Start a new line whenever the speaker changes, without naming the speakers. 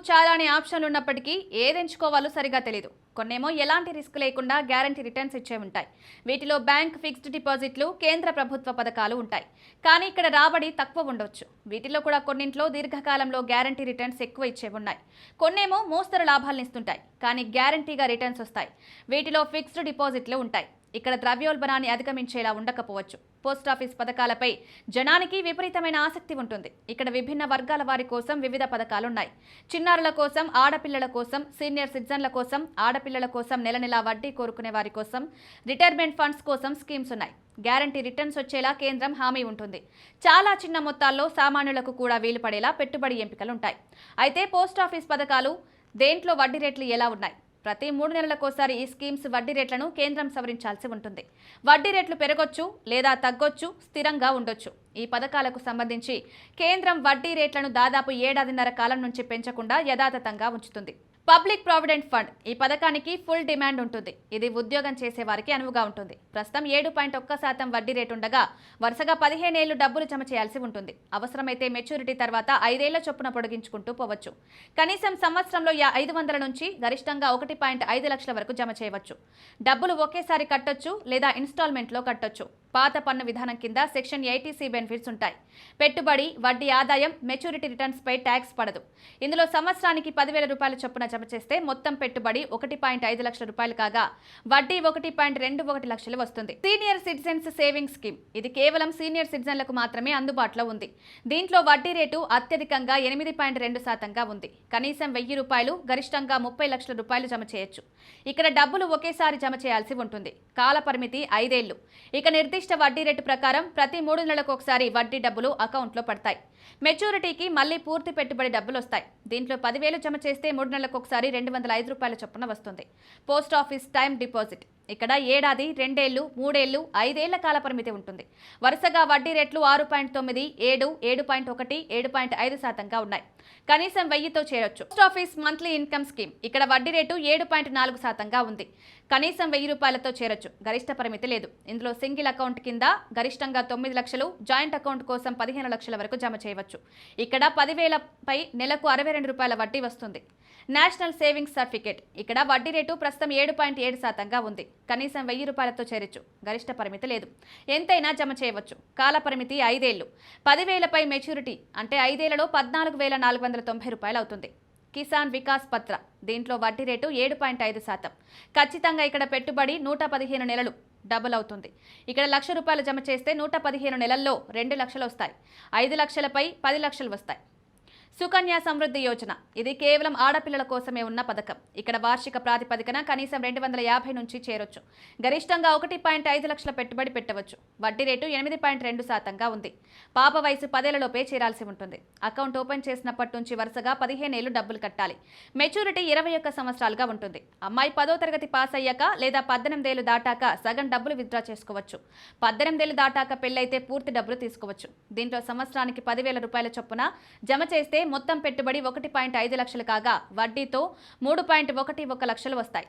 చాలానే ఆప్షన్లు ఉన్నప్పటికీ ఏదెంచుకోవాలో సరిగా తెలియదు. కొన్నేమో ఎలాంటి రిస్క్ లేకుండా గ్యారంటీ రిటర్న్స్ ఇచ్చే ఉంటాయి. వీటిలో బ్యాంక్ ఫిక్స్డ్ డిపాజిట్లు, కేంద్ర ప్రభుత్వ పథకాలు ఉంటాయి. కానీ ఇక్కడ రాబడి తక్కువ ఉండొచ్చు. వీటిలో కూడా కొన్నింట్లో దీర్ఘకాలంలో గ్యారంటీ రిటర్న్స్ ఎక్కువ ఇచ్చే ఉన్నాయి. కొన్నేమో మోస్తరు లాభాలను ఇస్తుంటాయి, కానీ గ్యారంటీగా రిటర్న్స్ వస్తాయి. వీటిలో ఫిక్స్డ్ డిపాజిట్లు ఉంటాయి. ఇక్కడ ద్రవ్యోల్బణాన్ని అధిగమించేలా ఉండకపోవచ్చు. పోస్టాఫీస్ పథకాలపై జనానికి విపరీతమైన ఆసక్తి ఉంటుంది. ఇక్కడ విభిన్న వర్గాల వారి కోసం వివిధ పథకాలున్నాయి. చిన్నారుల కోసం, ఆడపిల్లల కోసం, సీనియర్ సిటిజన్ల కోసం, ఆడపిల్లల కోసం నెల నెలా వడ్డీ కోరుకునే వారి కోసం, రిటైర్మెంట్ ఫండ్స్ కోసం స్కీమ్స్ ఉన్నాయి. గ్యారంటీ రిటర్న్స్ వచ్చేలా కేంద్రం హామీ ఉంటుంది. చాలా చిన్న మొత్తాల్లో సామాన్యులకు కూడా వీలు పడేలా పెట్టుబడి ఎంపికలుంటాయి. అయితే పోస్టాఫీస్ పథకాలు దేంట్లో వడ్డీ రేట్లు ఎలా ఉన్నాయి? ప్రతి 3 నెలలకోసారి ఈ స్కీమ్స్ వడ్డీ రేట్లను కేంద్రం సవరించాల్సి ఉంటుంది. వడ్డీ రేట్లు పెరగొచ్చు లేదా తగ్గొచ్చు, స్థిరంగా ఉండొచ్చు. ఈ పథకాలకు సంబంధించి కేంద్రం వడ్డీ రేట్లను దాదాపు 1.5 కాలం నుంచి పెంచకుండా యథాతథంగా ఉంచుతుంది. పబ్లిక్ ప్రావిడెంట్ ఫండ్ ఈ పథకానికి ఫుల్ డిమాండ్ ఉంటుంది. ఇది ఉద్యోగం చేసే వారికి అనువుగా ఉంటుంది. ప్రస్తుతం 7.1% వడ్డీ రేటు ఉండగా వరుసగా 15 ఏళ్లు డబ్బులు జమ చేయాల్సి ఉంటుంది. అవసరమైతే మెచ్యూరిటీ తర్వాత 5 ఏళ్ల చొప్పున పొడిగించుకుంటూ పోవచ్చు. కనీసం సంవత్సరంలో 500 నుంచి గరిష్టంగా 1.5 లక్షల వరకు జమ చేయవచ్చు. డబ్బులు ఒకేసారి కట్టొచ్చు లేదా ఇన్స్టాల్మెంట్లో కట్టొచ్చు. పాత పన్ను విధానం కింద సెక్షన్ 80C బెనిఫిట్స్ ఉంటాయి. పెట్టుబడి, వడ్డీ ఆదాయం, మెచ్యూరిటీ రిటర్న్స్ పై ట్యాక్స్ పడదు. ఇందులో సంవత్సరానికి 10,000 రూపాయల చొప్పున జమ చేస్తే మొత్తం పెట్టుబడి 1.5 లక్షల రూపాయలు కాగా వడ్డీ 1.21 లక్షలు వస్తుంది. సీనియర్ సిటిజన్స్ సేవింగ్స్ స్కీమ్ ఇది కేవలం సీనియర్ సిటిజన్లకు మాత్రమే అందుబాటులో ఉంది. దీంట్లో వడ్డీ రేటు అత్యధికంగా 8.2%గా ఉంది. కనీసం 1,000 రూపాయలు, గరిష్టంగా 30 లక్షల రూపాయలు జమ చేయొచ్చు. ఇక్కడ డబ్బులు ఒకేసారి జమ చేయాల్సి ఉంటుంది. కాల పరిమితి 5 ఏళ్లు. ఇక నిర్దిష్ట వడ్డీ రేటు ప్రకారం ప్రతి 3 నెలలకు ఒకసారి వడ్డీ డబ్బులు అకౌంట్లో పడతాయి. మెచ్యూరిటీకి మళ్లీ పూర్తి పెట్టుబడి డబ్బులు వస్తాయి. దీంట్లో 10,000 జమ చేస్తే 3 నెలలకు ఒకసారి 205 రూపాయల చొప్పున వస్తుంది. పోస్ట్ ఆఫీస్ టైమ్ డిపాజిట్ ఇక్కడ ఏడాది, 2 ఏళ్లు, 3 ఏళ్లు, 5 ఏళ్ల కాల పరిమితి ఉంటుంది. వరుసగా వడ్డీ రేట్లు 6.9, 7, 7.1, 7.5%గా ఉన్నాయి. కనీసం 1000తో చేరొచ్చు. Post office monthly income scheme ఇక్కడ వడ్డీ రేటు 7.4%గా ఉంది. కనీసం 1000 రూపాయలతో చేరొచ్చు. గరిష్ట పరిమితి లేదు. ఇందులో సింగిల్ అకౌంట్ కింద గరిష్టంగా 9 లక్షలు, జాయింట్ అకౌంట్ కోసం 15 లక్షల వరకు జమ చేయవచ్చు. ఇక్కడ 10,000పై నెలకు 62 రూపాయల వడ్డీ వస్తుంది. నేషనల్ సేవింగ్స్ సర్టిఫికేట్ ఇక్కడ వడ్డీ రేటు ప్రస్తుతం 7.7%గా ఉంది. కనీసం 1000 రూపాయలతో చేరొచ్చు. గరిష్ట పరిమితి లేదు. ఎంతైనా జమ చేయవచ్చు. కాల పరిమితి 5 ఏళ్లు. 10,000పై మెచ్యూరిటీ అంటే 5 ఏళ్లలో 14,490 రూపాయలు అవుతుంది. కిసాన్ వికాస్ పత్ర దీంట్లో వడ్డీ రేటు 7.5%. ఖచ్చితంగా ఇక్కడ పెట్టుబడి 115 నెలలు డబుల్ అవుతుంది. ఇక్కడ 1,00,000 రూపాయలు జమ చేస్తే 115 నెలల్లో 2 లక్షలు వస్తాయి. 5 లక్షలపై 10 లక్షలు వస్తాయి. సుకన్య సమృద్ధి యోజన ఇది కేవలం ఆడపిల్లల కోసమే ఉన్న పథకం. ఇక్కడ వార్షిక ప్రాతిపదికన కనీసం 250 నుంచి చేరొచ్చు. గరిష్టంగా 1.5 లక్షల పెట్టుబడి పెట్టవచ్చు. వడ్డీ రేటు 8.2%గా ఉంది. పాప వయసు 10 ఏళ్లలోపే చేరాల్సి ఉంటుంది. అకౌంట్ ఓపెన్ చేసినప్పటి నుంచి వరుసగా 15 ఏళ్లు డబ్బులు కట్టాలి. మెచ్యూరిటీ 21 సంవత్సరాలుగా ఉంటుంది. అమ్మాయి 10వ తరగతి పాస్ అయ్యాక లేదా 18 ఏళ్లు దాటాక సగం డబ్బులు విత్డ్రా చేసుకోవచ్చు. 18 ఏళ్లు దాటాక పెళ్లైతే పూర్తి డబ్బులు తీసుకోవచ్చు. దీంట్లో సంవత్సరానికి 10,000 రూపాయల చొప్పున జమ చేస్తే మొత్తం పెట్టుబడి 1.5 లక్షలు కాగా వడ్డీతో 3.11 లక్షలు వస్తాయి.